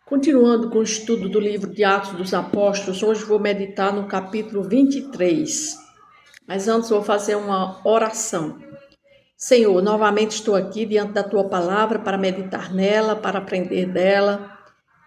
Continuando com o estudo do livro de Atos dos Apóstolos, hoje vou meditar no capítulo 23. Mas antes vou fazer uma oração. Senhor, novamente estou aqui diante da Tua palavra para meditar nela, para aprender dela.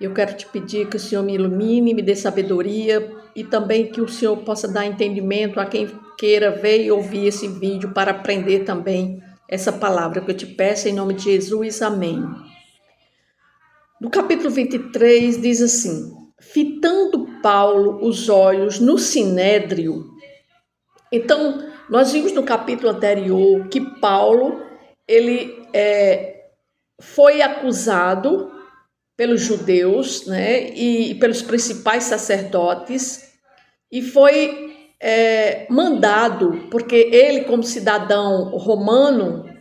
Eu quero te pedir que o Senhor me ilumine, me dê sabedoria e também que o Senhor possa dar entendimento a quem queira ver e ouvir esse vídeo para aprender também essa palavra que eu te peço em nome de Jesus. Amém. No capítulo 23 diz assim: fitando Paulo os olhos no sinédrio. Então, nós vimos no capítulo anterior que Paulo ele foi acusado pelos judeus, né, e pelos principais sacerdotes, e foi mandado, porque ele, como cidadão romano,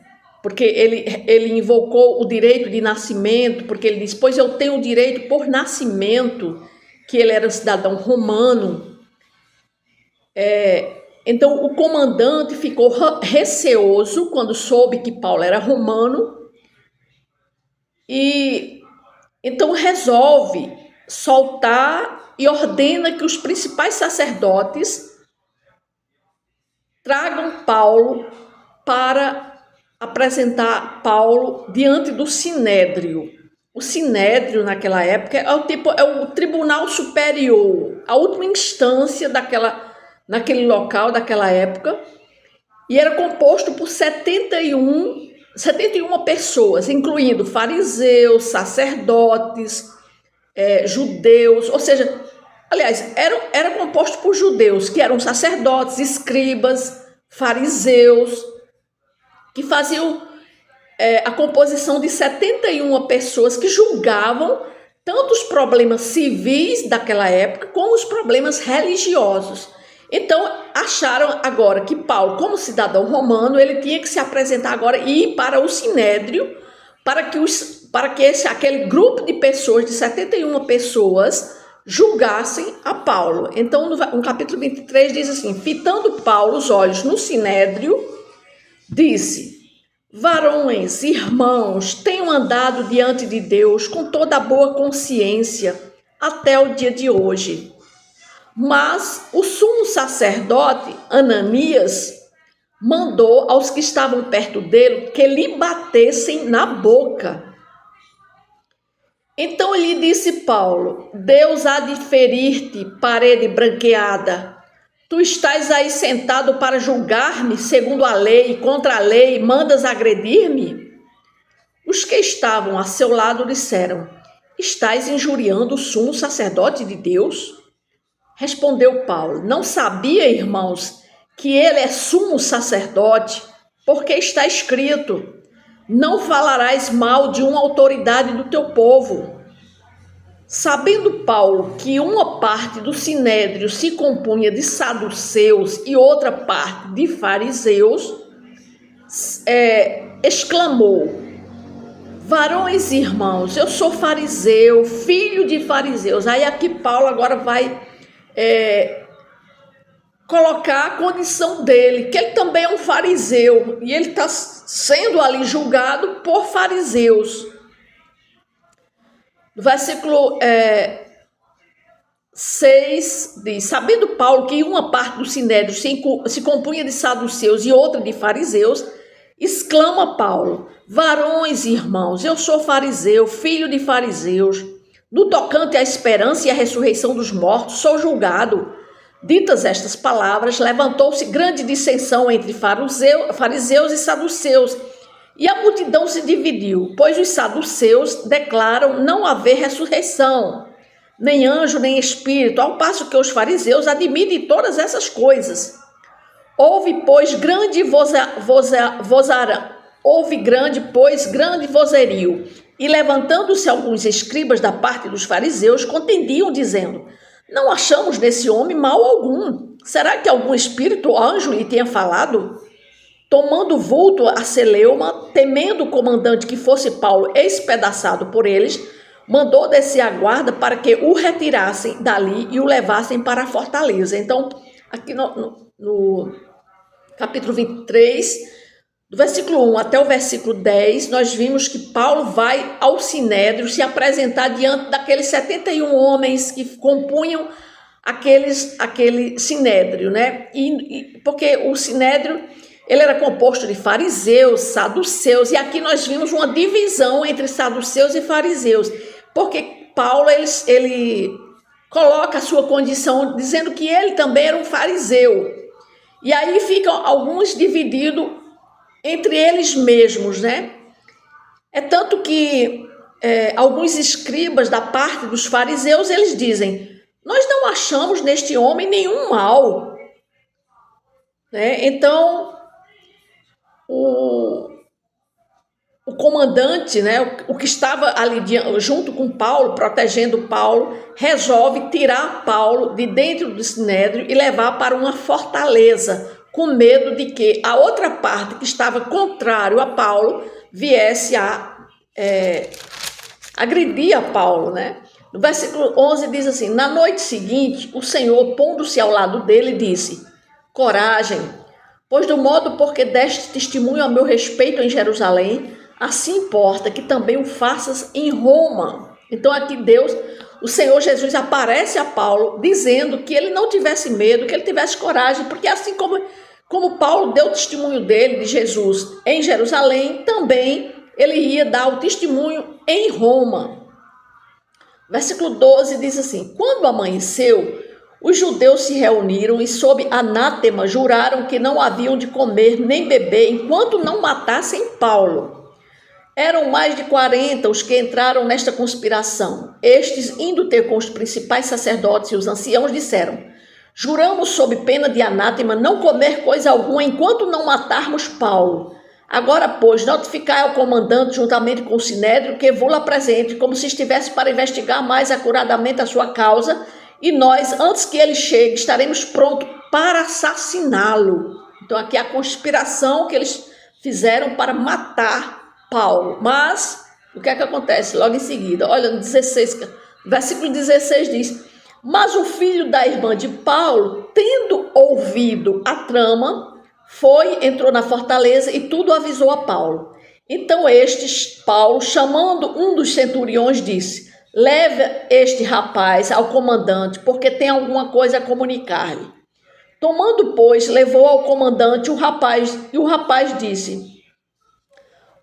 porque ele invocou o direito de nascimento, porque ele disse, pois eu tenho o direito por nascimento, que ele era um cidadão romano. Então o comandante ficou receoso quando soube que Paulo era romano, e então resolve soltar e ordena que os principais sacerdotes tragam Paulo para apresentar Paulo diante do sinédrio. O sinédrio naquela época é o tribunal superior, a última instância naquele local daquela época, e era composto por 71 pessoas, incluindo fariseus, sacerdotes, judeus, ou seja, aliás, era composto por judeus, que eram sacerdotes, escribas, fariseus, que faziam a composição de 71 pessoas que julgavam tanto os problemas civis daquela época como os problemas religiosos. Então, acharam agora que Paulo, como cidadão romano, ele tinha que se apresentar agora e ir para o sinédrio para que aquele grupo de pessoas, de 71 pessoas, julgassem a Paulo. Então, no capítulo 23 diz assim: fitando Paulo os olhos no sinédrio, disse: varões, irmãos, tenham andado diante de Deus com toda a boa consciência até o dia de hoje. Mas o sumo sacerdote Ananias mandou aos que estavam perto dele que lhe batessem na boca. Então lhe disse Paulo: Deus há de ferir-te, parede branqueada. Tu estás aí sentado para julgar-me segundo a lei, contra a lei, mandas agredir-me? Os que estavam a seu lado disseram: estás injuriando o sumo sacerdote de Deus? Respondeu Paulo: não sabia, irmãos, que ele é sumo sacerdote, porque está escrito: não falarás mal de uma autoridade do teu povo. Sabendo Paulo que uma parte do sinédrio se compunha de saduceus e outra parte de fariseus, exclamou: varões e irmãos, eu sou fariseu, filho de fariseus. Aí aqui Paulo agora vai colocar a condição dele, que ele também é um fariseu, e ele está sendo ali julgado por fariseus. No versículo 6 diz: sabendo Paulo que uma parte do sinédrio se compunha de saduceus e outra de fariseus, exclama Paulo: varões e irmãos, eu sou fariseu, filho de fariseus. No tocante à esperança e à ressurreição dos mortos, sou julgado. Ditas estas palavras, levantou-se grande dissensão entre fariseus e saduceus, e a multidão se dividiu, pois os saduceus declaram não haver ressurreição, nem anjo, nem espírito, ao passo que os fariseus admitem todas essas coisas. Houve, pois, grande vozerio, e levantando-se alguns escribas da parte dos fariseus, contendiam, dizendo: não achamos nesse homem mal algum. Será que algum espírito ou anjo lhe tenha falado? Tomando vulto a celeuma, temendo o comandante que fosse Paulo espedaçado por eles, mandou descer a guarda para que o retirassem dali e o levassem para a fortaleza. Então, aqui no capítulo 23, Do versículo 1 até o versículo 10, nós vimos que Paulo vai ao Sinédrio se apresentar diante daqueles 71 homens que compunham aquele Sinédrio, né? Porque o Sinédrio, ele era composto de fariseus, saduceus, e aqui nós vimos uma divisão entre saduceus e fariseus, porque Paulo, ele coloca a sua condição dizendo que ele também era um fariseu, e aí ficam alguns divididos entre eles mesmos, né? É tanto que alguns escribas da parte dos fariseus, eles dizem: nós não achamos neste homem nenhum mal, né? Então, o comandante, né, o que estava ali junto com Paulo, protegendo Paulo, resolve tirar Paulo de dentro do sinédrio e levar para uma fortaleza, com medo de que a outra parte que estava contrário a Paulo viesse a agredir a Paulo, né? No versículo 11 diz assim: na noite seguinte, o Senhor, pondo-se ao lado dele, disse: coragem, pois do modo porque deste testemunho a meu respeito em Jerusalém, assim importa que também o faças em Roma. Então aqui Deus, o Senhor Jesus, aparece a Paulo dizendo que ele não tivesse medo, que ele tivesse coragem, porque assim como Paulo deu o testemunho dele, de Jesus, em Jerusalém, também ele ia dar o testemunho em Roma. Versículo 12 diz assim: quando amanheceu, os judeus se reuniram e sob anátema juraram que não haviam de comer nem beber enquanto não matassem Paulo. Eram mais de 40 os que entraram nesta conspiração. Estes, indo ter com os principais sacerdotes e os anciãos, disseram: juramos sob pena de anátema não comer coisa alguma enquanto não matarmos Paulo. Agora, pois, notificai ao comandante, juntamente com o sinédrio, que vou-lo apresente, como se estivesse para investigar mais acuradamente a sua causa, e nós, antes que ele chegue, estaremos prontos para assassiná-lo. Então, aqui é a conspiração que eles fizeram para matar Paulo. Mas, o que é que acontece? Logo em seguida, olha, no 16, versículo 16 diz: mas o filho da irmã de Paulo, tendo ouvido a trama, entrou na fortaleza e tudo avisou a Paulo. Então Paulo, chamando um dos centuriões, disse: leve este rapaz ao comandante, porque tem alguma coisa a comunicar-lhe. Tomando, pois, levou ao comandante o rapaz disse: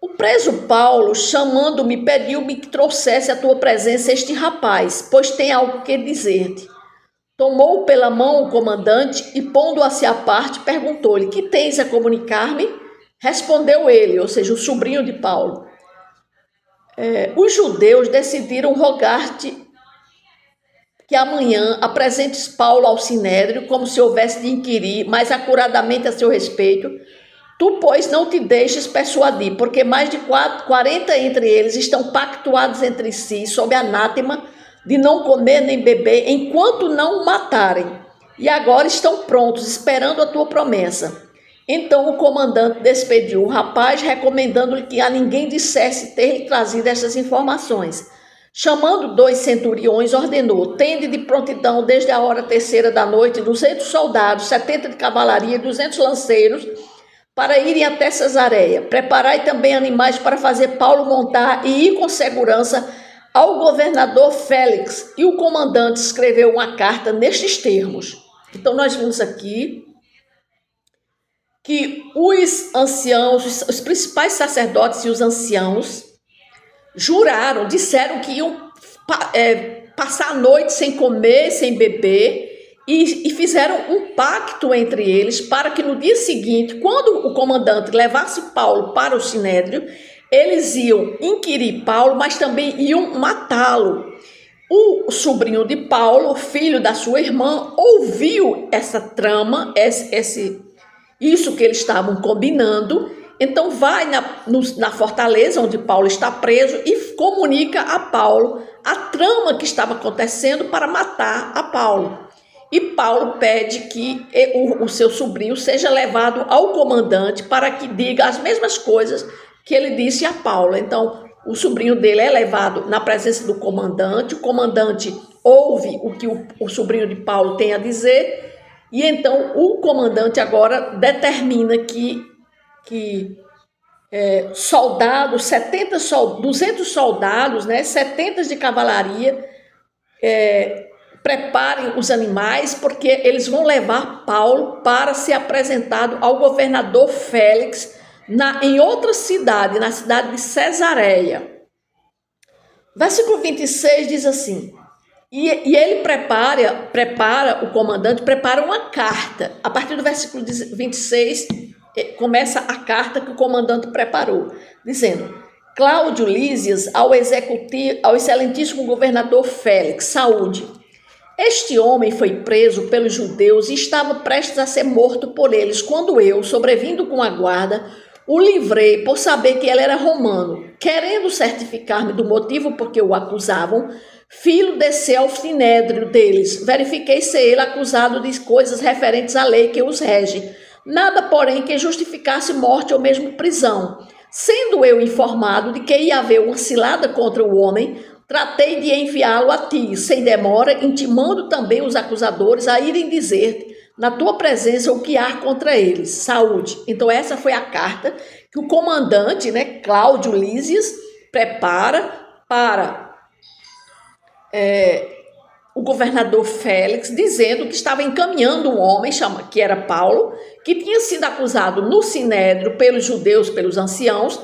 o preso Paulo, chamando-me, pediu-me que trouxesse à tua presença este rapaz, pois tem algo que dizer-te. Tomou pela mão o comandante e, pondo-a-se à parte, perguntou-lhe: que tens a comunicar-me? Respondeu ele, ou seja, o sobrinho de Paulo: os judeus decidiram rogar-te que amanhã apresentes Paulo ao sinédrio, como se houvesse de inquirir mais acuradamente a seu respeito. Tu, pois, não te deixes persuadir, porque mais de 40 entre eles estão pactuados entre si, sob anátema, de não comer nem beber, enquanto não o matarem. E agora estão prontos, esperando a tua promessa. Então o comandante despediu o rapaz, recomendando-lhe que a ninguém dissesse ter trazido essas informações. Chamando 2 centuriões, ordenou: tende de prontidão desde a hora 3ª da noite 200 soldados, 70 de cavalaria e 200 lanceiros, para irem até Cesareia. Preparai também animais para fazer Paulo montar e ir com segurança ao governador Félix. E o comandante escreveu uma carta nestes termos. Então nós vimos aqui que os anciãos, os principais sacerdotes e os anciãos juraram, disseram que iam passar a noite sem comer, sem beber, e fizeram um pacto entre eles para que no dia seguinte, quando o comandante levasse Paulo para o sinédrio, eles iam inquirir Paulo, mas também iam matá-lo. O sobrinho de Paulo, filho da sua irmã, ouviu essa trama, isso que eles estavam combinando. Então vai na fortaleza onde Paulo está preso e comunica a Paulo a trama que estava acontecendo para matar a Paulo. E Paulo pede que o seu sobrinho seja levado ao comandante para que diga as mesmas coisas que ele disse a Paulo. Então, o sobrinho dele é levado na presença do comandante, o comandante ouve o que o sobrinho de Paulo tem a dizer, e então o comandante agora determina que soldados, 200 soldados, né, 70 de cavalaria, preparem os animais, porque eles vão levar Paulo para ser apresentado ao governador Félix em outra cidade, na cidade de Cesareia. Versículo 26 diz assim: e ele prepara, o comandante prepara uma carta. A partir do versículo 26, começa a carta que o comandante preparou, dizendo: Cláudio Lísias ao excelentíssimo governador Félix, saúde. Este homem foi preso pelos judeus e estava prestes a ser morto por eles, quando eu, sobrevindo com a guarda, o livrei por saber que ele era romano. Querendo certificar-me do motivo por que o acusavam, fui descer ao sinédrio deles. Verifiquei ser ele acusado de coisas referentes à lei que os rege. Nada, porém, que justificasse morte ou mesmo prisão. Sendo eu informado de que ia haver uma cilada contra o homem, tratei de enviá-lo a ti, sem demora, intimando também os acusadores a irem dizer na tua presença o que há contra eles. Saúde. Então essa foi a carta que o comandante, né, Cláudio Lísias, prepara para o governador Félix, dizendo que estava encaminhando um homem, que era Paulo, que tinha sido acusado no sinédrio pelos judeus, pelos anciãos,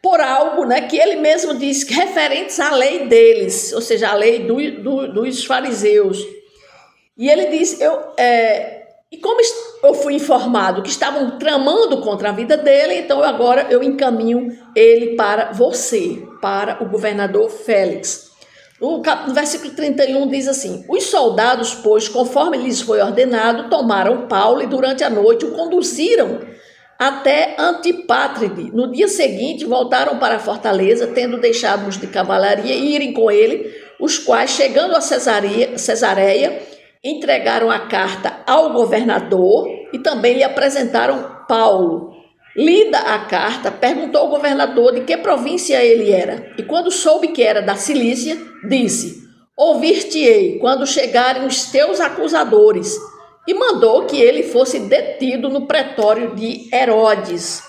por algo, né, que ele mesmo disse, referentes à lei deles, ou seja, a lei dos fariseus. E ele disse, e como eu fui informado que estavam tramando contra a vida dele, então agora eu encaminho ele para você, para o governador Félix. No versículo 31 diz assim: os soldados, pois, conforme lhes foi ordenado, tomaram Paulo e durante a noite o conduziram até Antipátride. No dia seguinte voltaram para a fortaleza, tendo deixado os de cavalaria irem com ele, os quais, chegando a Cesareia, entregaram a carta ao governador e também lhe apresentaram Paulo. Lida a carta, perguntou ao governador de que província ele era, e quando soube que era da Cilícia, disse: ouvir-te-ei quando chegarem os teus acusadores, e mandou que ele fosse detido no pretório de Herodes.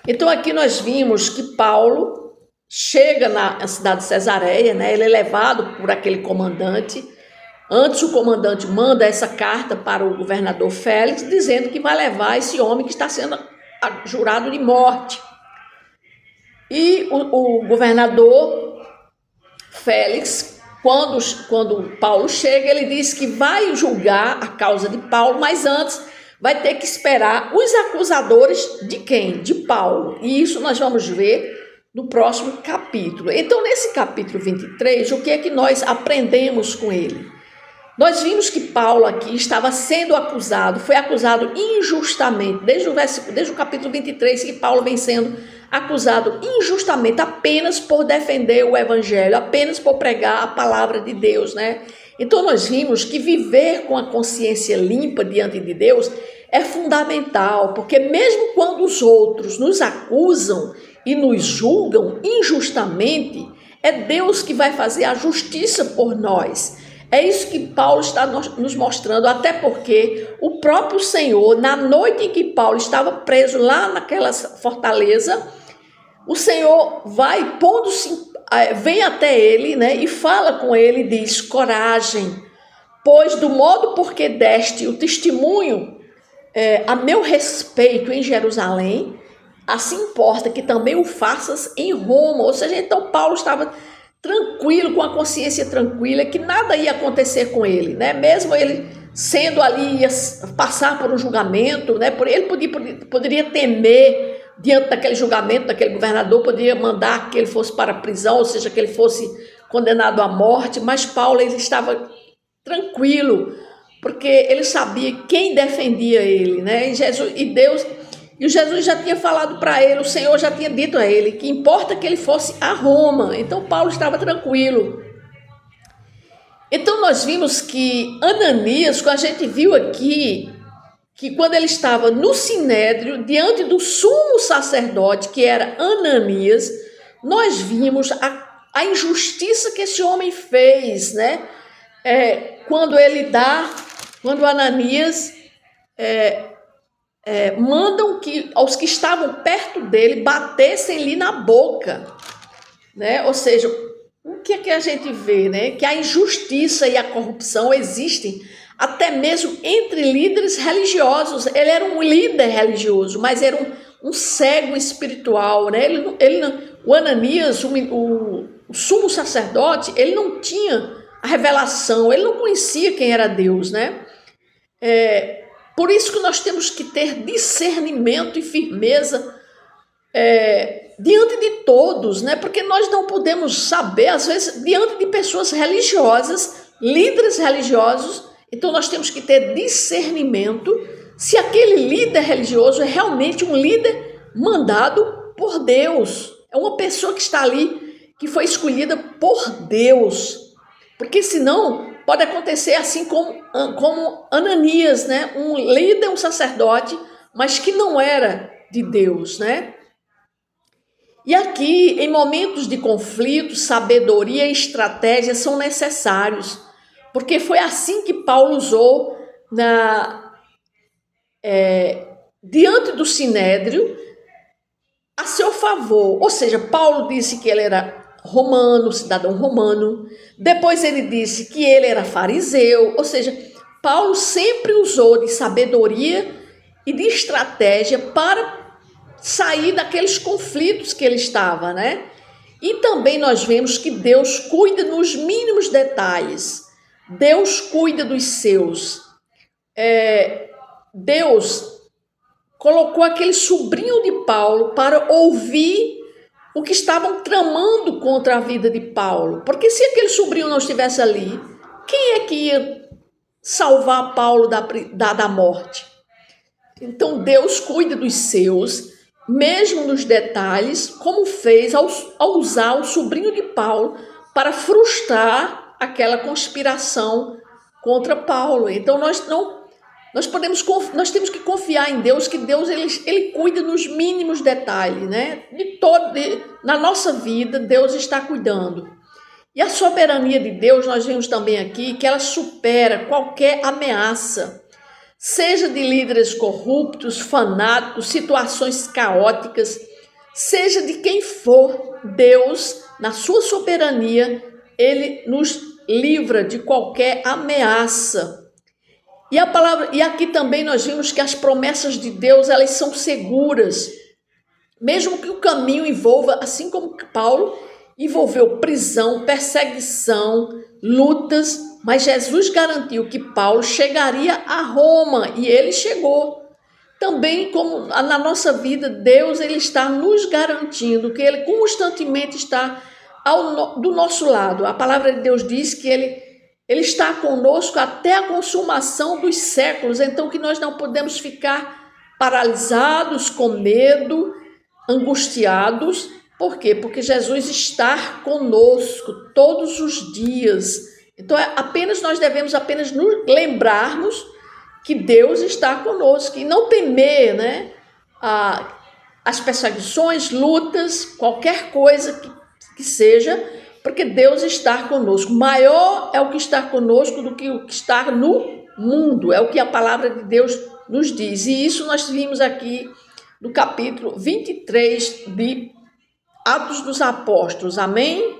Então aqui nós vimos que Paulo chega na cidade de Cesareia, né? Ele é levado por aquele comandante. Antes o comandante manda essa carta para o governador Félix, dizendo que vai levar esse homem que está sendo jurado de morte. E o governador Félix, quando Paulo chega, ele diz que vai julgar a causa de Paulo, mas antes vai ter que esperar os acusadores de quem? De Paulo. E isso nós vamos ver no próximo capítulo. Então, nesse capítulo 23, o que é que nós aprendemos com ele? Nós vimos que Paulo aqui estava sendo acusado, foi acusado injustamente, desde o capítulo 23, que Paulo vem sendo acusado injustamente, apenas por defender o evangelho, apenas por pregar a palavra de Deus, né? Então nós vimos que viver com a consciência limpa diante de Deus é fundamental, porque mesmo quando os outros nos acusam e nos julgam injustamente, é Deus que vai fazer a justiça por nós. É isso que Paulo está nos mostrando, até porque o próprio Senhor, na noite em que Paulo estava preso lá naquela fortaleza, o Senhor vai vem até ele, né, e fala com ele e diz: coragem, pois do modo porque deste o testemunho a meu respeito em Jerusalém, assim importa que também o faças em Roma. Ou seja, então Paulo estava tranquilo, com a consciência tranquila, que nada ia acontecer com ele, né? Mesmo ele sendo ali, ia passar por um julgamento, né? Ele poderia temer diante daquele julgamento, daquele governador, poderia mandar que ele fosse para a prisão, ou seja, que ele fosse condenado à morte, mas Paulo, ele estava tranquilo, porque ele sabia quem defendia ele, né? E Jesus já tinha falado para ele, o Senhor já tinha dito a ele que importa que ele fosse a Roma. Então Paulo estava tranquilo. Então nós vimos que Ananias, quando a gente viu aqui, que quando ele estava no sinédrio, diante do sumo sacerdote, que era Ananias, nós vimos a injustiça que esse homem fez, né? Quando Ananias mandam que aos que estavam perto dele batessem-lhe na boca, né? Ou seja, o que é que a gente vê, né? Que a injustiça e a corrupção existem até mesmo entre líderes religiosos. Ele era um líder religioso, mas era um cego espiritual, né? O Ananias, o sumo sacerdote, ele não tinha a revelação, ele não conhecia quem era Deus, né? Por isso que nós temos que ter discernimento e firmeza diante de todos, né? Porque nós não podemos saber, às vezes, diante de pessoas religiosas, líderes religiosos, então nós temos que ter discernimento se aquele líder religioso é realmente um líder mandado por Deus. É uma pessoa que está ali, que foi escolhida por Deus. Porque senão pode acontecer assim como Ananias, né? Um líder, um sacerdote, mas que não era de Deus, né? E aqui, em momentos de conflito, sabedoria e estratégia são necessários, porque foi assim que Paulo usou diante do Sinédrio a seu favor. Ou seja, Paulo disse que ele era romano, cidadão romano. Depois ele disse que ele era fariseu. Ou seja, Paulo sempre usou de sabedoria e de estratégia para sair daqueles conflitos que ele estava, né? E também nós vemos que Deus cuida nos mínimos detalhes. Deus cuida dos seus. Deus colocou aquele sobrinho de Paulo para ouvir o que estavam tramando contra a vida de Paulo. Porque se aquele sobrinho não estivesse ali, quem é que ia salvar Paulo da morte? Então Deus cuida dos seus, mesmo nos detalhes, como fez ao usar o sobrinho de Paulo para frustrar aquela conspiração contra Paulo. Então nós temos que confiar em Deus, que Deus ele cuida nos mínimos detalhes, né? Na nossa vida, Deus está cuidando. E a soberania de Deus, nós vemos também aqui que ela supera qualquer ameaça, seja de líderes corruptos, fanáticos, situações caóticas, seja de quem for. Deus, na sua soberania, ele nos livra de qualquer ameaça. E aqui também nós vimos que as promessas de Deus, elas são seguras, mesmo que o caminho envolva, assim como Paulo envolveu prisão, perseguição, lutas, mas Jesus garantiu que Paulo chegaria a Roma e ele chegou. Também, como na nossa vida, Deus ele está nos garantindo que ele constantemente está do nosso lado. A palavra de Deus diz que ele está conosco até a consumação dos séculos, então que nós não podemos ficar paralisados, com medo, angustiados. Por quê? Porque Jesus está conosco todos os dias. Então nós devemos apenas nos lembrarmos que Deus está conosco e não temer, né, as perseguições, lutas, qualquer coisa que seja, porque Deus está conosco. Maior é o que está conosco do que o que está no mundo, é o que a palavra de Deus nos diz. E isso nós vimos aqui no capítulo 23 de Atos dos Apóstolos. Amém?